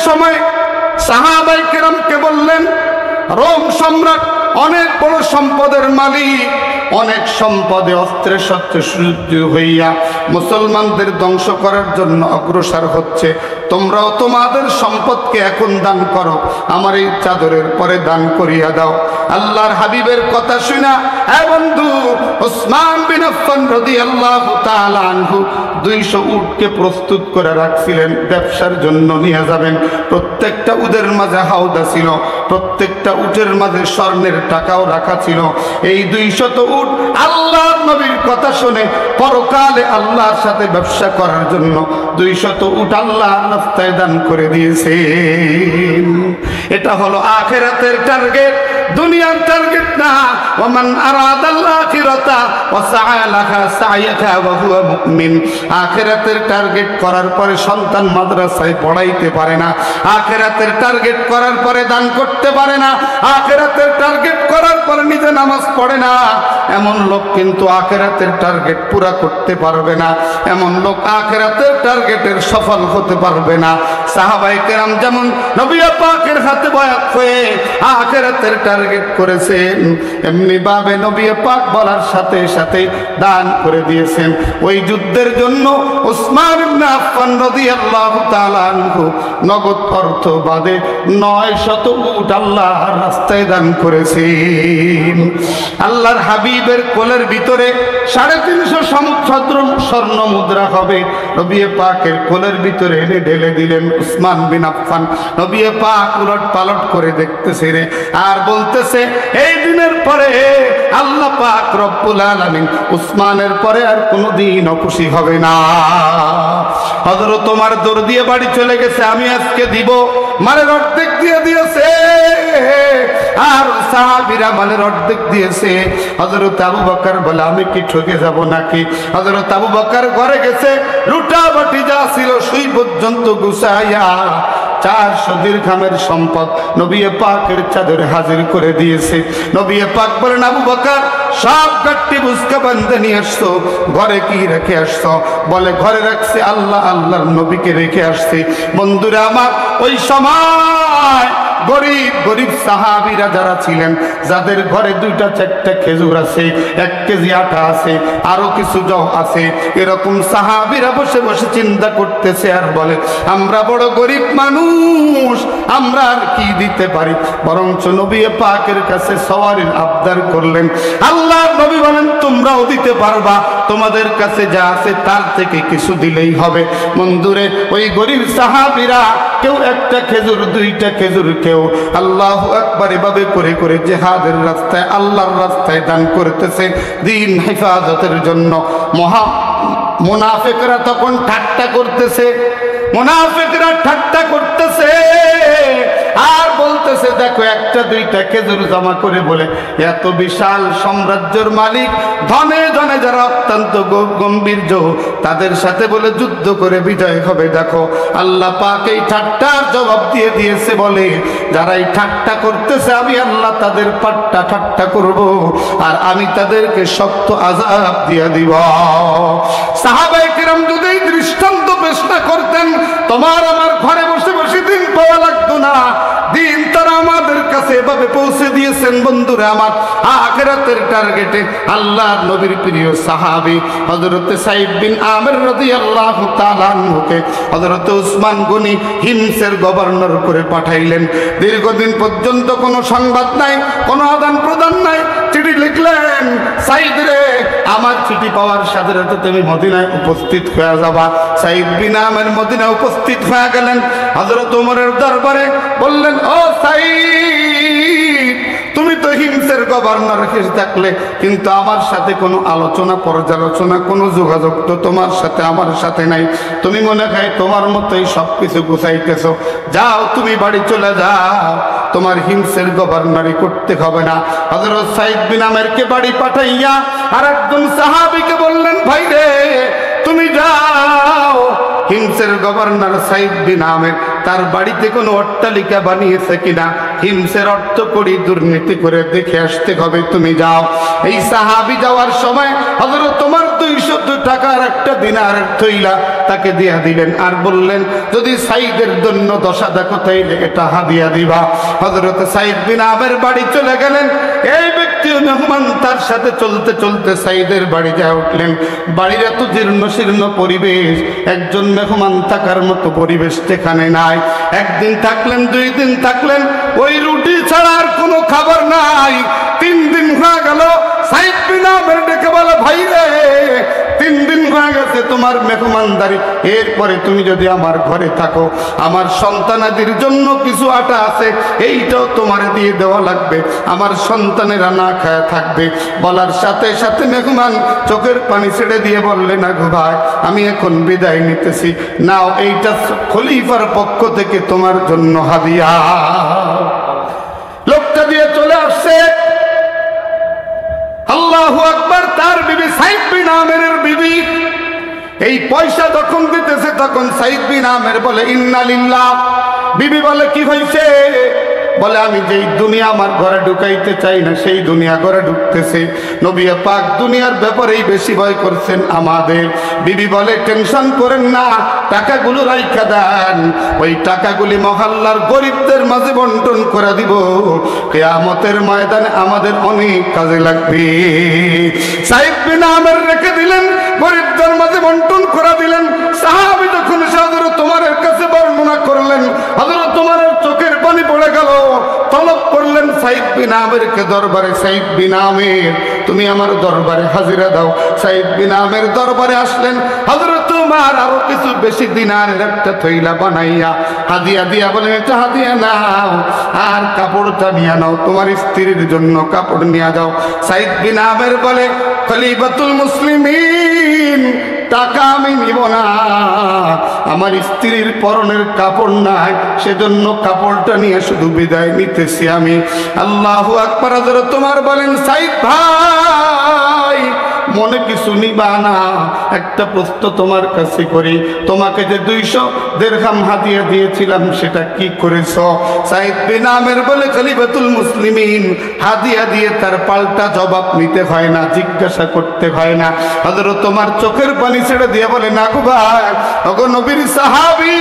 সময় সাহাবায়ে কেরামকে বললেন, রোম সম্রাট অনেক বড় সম্পদের মালিক, অনেক সম্পদে অস্ত্রে শস্ত্রে সুসজ্জিত হইয়া মুসলমানদের ধ্বংস করার জন্য অগ্রসর হচ্ছে। তোমরাও তোমাদের সম্পদকে এখন দান করো, আমার এই চাদরের পরে দান করিয়া দাও। আল্লাহর হাবিবের কথা শুনা বন্ধু ওসমান বিন আফফান রাদিয়াল্লাহু তাআলা আনহু 200 উটকে প্রস্তুত করে রাখছিলেন, ব্যবসার জন্য নিয়ে যাবেন। প্রত্যেকটা উটের মাঝে হাওদা ছিল, প্রত্যেকটা উটের মাঝে স্বর্ণের টাকাও রাখা ছিল। এই 200 উট আল্লাহর নবীর কথা শুনে পরকালে আল্লাহর সাথে ব্যবসা করার জন্য 200 উট আল্লাহর রাস্তায় দান করে দিয়েছেন। এটা হলো আখিরাতের টার্গেট, দুনিয়ার টার্গেট না। ওমান আরাদাল আখিরাতা ওয়া সাআ লাহা সাইয়াহা ওয়া হুয়া মুমিন। আখিরাতের টার্গেট করার পরে সন্তান মাদ্রাসায় পড়াইতে পারে না, আখিরাতের টার্গেট করার পরে দান করতে পারে না, আখিরাতের টার্গেট করার পরে নিজে নামাজ পড়ে না, এমন লোক কিন্তু আখিরাতের টার্গেট পুরা করতে পারবে না, এমন লোক আখিরাতের টার্গেটের সফল হতে পারবে না। সাহাবায়ে কেরাম যেমন নবী পাকের হাতে বয়াত হয়ে আখিরাতের টার্গেট করেছেন, এমনি ভাবে নবী পাক বলার সাথে সাথে দান করে দিয়েছেন। ওই যুদ্ধের জন্য ওসমান ইবনে আফফান রাদিয়াল্লাহু তাআলা আনহু নগদ অর্থ বাদে 900 উট আল্লাহর রাস্তায় দান করেছেন। আল্লাহর হাবিবের কোলের ভিতরে 350 স্বর্ণ মুদ্রা হবে, নবী পাকের কোলের ভিতরে এনে ঢেলে দিলেন ওসমান বিন আফফান। নবী পাক উলট পালট করে দেখতেছে রে, আর বলতেছে এই দিনের পরে আল্লাহ পাক রব্বুল আলামিন উসমানের পরে আর কোনোদিন খুশি হবে না। হযরত ওমর দৌড় দিয়ে বাড়ি চলে গেছে, আমি আজকে দিব, মালের অর্ধেক দিয়ে দিয়েছে, আর সাহাবীরা মালের অর্ধেক দিয়েছে। হযরত আবু বকর বলে আমি কি ঠকে যাব নাকি? হযরত আবু বকর ঘরে গেছে, লুটা বাটি যা ছিল সুই পর্যন্ত গুছাইয়া 400 দিরহামের সম্পদ নবী পাকের চাদরে হাজির করে দিয়েছে। নবী পাক বলেন, আবু বকর সব গাট্টি বুঝকে বান্ধে নিয়ে আসছো, ঘরে কি রেখে আসছো? বলে ঘরে রাখছি আল্লাহ আল্লাহর নবীকে রেখে আসছি। বন্ধুরা আমার, ওই সময় গরিব গরিব সাহাবীরা যারা ছিলেন, যাদের ঘরে 2-4টা খেজুর আছে, 1 কেজি আটা আছে, আরো কিছু জব আছে, এরকম সাহাবীরা বসে বসে চিন্তা করতেছে আর বলে আমরা বড় গরিব মানুষ, আমরা আর কি দিতে পারি? বরঞ্চ নবী পাকের কাছে সওয়ারির আবদার করলেন। আল্লাহর নবী বলেন তোমরাও দিতে পারবা, তোমাদের কাছে যা আছে তার থেকে কিছু দিলেই হবে। বন্ধুরে, ওই গরিব সাহাবীরা কেউ 1টা খেজুর, 2টা খেজুর, কেউ আল্লাহু আকবার এভাবে করে করে জিহাদের রাস্তায় আল্লাহর রাস্তায় দান করতেছে দ্বীন হেফাজতের জন্য। মুনাফিকরা তখন ঠাট্টা করতেছে, মুনাফিকরা ঠাট্টা করতেছে আর বলতেছে দেখো 1টা 2টা খেজুর জমা করে বলে এত বিশাল সাম্রাজ্যের মালিক, ধনে ধনে যারা অত্যন্ত গম্ভীর্য, তাদের সাথে বলে যুদ্ধ করে বিজয় হবে। দেখো আল্লাহ পাক এই ঠাট্টার জবাব দিয়ে দিয়েছে, বলে যারা এই ঠাট্টা করতেছে আমি আল্লাহ তাদের পাট্টা ঠাট্টা করব, আর আমি তাদেরকে শক্ত আযাব দিয়ে দিব। সাহাবায়ে কেরাম যদি এই দৃষ্টান্ত পেশ না করতেন, তোমার আমার ঘরে বসে বসে দিন পাওয়া লাগতো না। দিন তারা আমাদের কাছে এভাবে পৌঁছে দিয়েছেন। বন্ধুরা আমার, আখিরাতের টার্গেটে আল্লাহর নবীর প্রিয় সাহাবী হযরত সাইদ বিন আমির রাদিয়াল্লাহু তাআলা আনহুকে হযরত উসমান গনি হিমসের গভর্নর করে পাঠাইলেন। দীর্ঘদিন পর্যন্ত কোনো সংবাদ নাই, কোনো আদান প্রদান নাই। চিঠি লিখলেন, সাইদ রে আমার চিঠি পাওয়ার সাথে সাথে তুমি মদিনায় উপস্থিত হয়ে যাবা। সাইদ বিন আমির মদিনায় উপস্থিত হয়ে গেলেন হযরত ওমরের দরবারে। বললেন, ও সাইদ, তুমি তো হিমসের গভর্নর হিসেবে থাকলে, কিন্তু আমার সাথে কোনো আলোচনা পর্যালোচনা কোনো যোগাযোগ তো তোমার সাথে আমার সাথে নাই। তুমি মনে হয় তোমার মতোই সবকিছু গুছাইতেছো, যাও তুমি বাড়ি চলে যাও, তোমার হিমসের গভর্নরই করতে হবে না। হযরত সাইদ বিন আমিরকে বাড়ি পাঠাইয়া আর একজন সাহাবীকে বললেন, ভাই রে তুমি যাও, হিমসের গভর্নর সাইদ বিন আমির তার বাড়িতে কোনো অট্টালিকা বানিয়েছে কিনা হিমসের অর্থ করি দুর্নীতি করে দেখে আসতে হবে, তুমি যাও। এই সাহাবী যাওয়ার সময় হযরত তোমার 200 টাকার একটা দিনারের থইলা তাকে দিয়া দিলেন, আর বললেন যদি সাইদের জন্য দশা দেখো তাইলে এটা হাদিয়া দিবা। হযরত সাইদ বিন আমের বাড়ি চলে গেলেন। এই ব্যক্তি মেহমান তার সাথে চলতে চলতে সাইদের বাড়ি যা উঠলেন। বাড়ির এত জীর্ণ শীর্ণ পরিবেশ, একজন মেহমান থাকার মতো পরিবেশ সেখানে নাই। একদিন থাকলেন, 2 দিন থাকলেন, ওই রুটি ছাড়া আর কোনো খাবার নাই। 3 দিন হয়ে গেল। সাইদ বিন আমের ডেকে বলে, ভাই রে 3 দিন হয়ে গেছে তোমার মেহমানদারি, এরপরে তুমি যদি আমার ঘরে থাকো, আমার সন্তানাদির জন্য কিছু আটা আছে, এইটাও তোমার দিয়ে দেওয়া লাগবে, আমার সন্তানেরা না খায় থাকবে। বলার সাথে সাথে মেহমান চোখের পানি ছেড়ে দিয়ে বললে, না গো ভাই, আমি এখন বিদায় নিতেছি, নাও এইটা খলিফার পক্ষ থেকে তোমার জন্য হাদিয়া। লোকটা দিয়ে চলে আসছে। আল্লাহু আকবার। তার বিবি সাইদ বিন আমেরের বিবি এই পয়সা যখন দিতেছে তখন সাইদ বিন আমের বলে, ইন্না লিল্লাহ। বিবি বলে, কি হয়েছে? বলে, আমি যেই দুনিয়া আমার ঘরে ঢুকাইতে চাই না সেই দুনিয়া ঘরে ঢুকতেছে। নবী পাক দুনিয়ার ব্যাপারেই বেশি ভয় করছেন আমাদের। বিবি বলে, টেনশন করেন না, টাকাগুলো রাইখা দেন, ওই টাকাগুলি মহল্লার গরিবদের মাঝে বন্টন করে দিব, কিয়ামতের ময়দানে আমাদের অনেক কাজে লাগবে। সাইদ বিন আমের রেখে দিলেন, গরিবদের মাঝে বন্টন করে দিলেন। সাহাবী যখন হযরত ওমরের কাছে বর্ণনা করলেন, হযরত ওমরের চোখের পানি পড়ে গেল। তলব করলেন সাইদ বিন আমেরকে দরবারে, সাইদ বিন আমের তুমি আমার দরবারে হাজিরা দাও। সাইদ বিন আমের দরবারে আসলেন। হযরত ওমর আরো কিছু বেশি দিনারের একটা থইলা বানাইয়া হাদিয়া দিয়া বলেন, এটা হাদিয়া নাও, আর কাপড়টা নিয়ে নাও, তোমার স্ত্রীর জন্য কাপড় নিয়ে যাও। সাইদ বিন আমের বলে, খলিফাতুল মুসলিমিন, টাকা আমি নিব না, আমার স্ত্রীর পরনের কাপড় নাই, সেজন্য কাপড়টা নিয়ে শুধু বিদায় নিতেছি আমি। আল্লাহু আকবার। হযরত ওমর বলেন, সাইদ ভাই, মনে কিছু নিবা না, একটা প্রশ্ন তোমার কাছে করি, তোমাকে যে 200 দিরহাম হাদিয়া দিয়েছিলাম সেটা কি করেছ? সাইদ বিন আমের বলে, খলিফাতুল মুসলিমিন, হাদিয়া দিয়ে তার পাল্টা জবাব নিতে হয় না, জিজ্ঞাসা করতে হয় না। হযরত ওমর চোখের পানি ছেড়ে দিয়ে বলে, না গো ভাই, ওগো নবীর সাহাবী,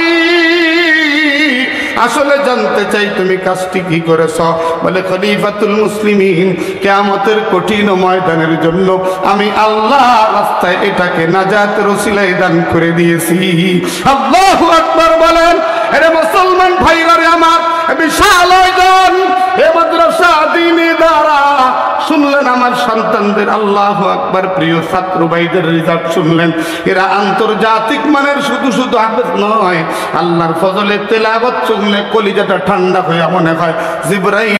আসলে জানতে চাই তুমি কাজটি কি করেছ? বলে, খলিফাতুল মুসলিমিন, কিয়ামতের কঠিন ময়দানের জন্য আমি আল্লাহ রাস্তায় এটাকে নাজাতের ওসিলায় দান করে দিয়েছি। আল্লাহু আকবার বলেন। আরে মুসলমান ভাইরা রে আমার, বিশাল আয়োজন, এ মাদ্রাসা দ্বীনি দ্বারা শুনলেন আমার সন্তানদের, আল্লাহু আকবার, প্রিয় ছাত্র ভাইদের রেজাল্ট শুনলেন। এরা আন্তর্জাতিক মানের শুধু শুধু হাফেজ নয়, আল্লাহর ফজলে তেলাওয়াত শুনলে কলিজাটা ঠান্ডা হয়ে মনে হয় জিবরাইল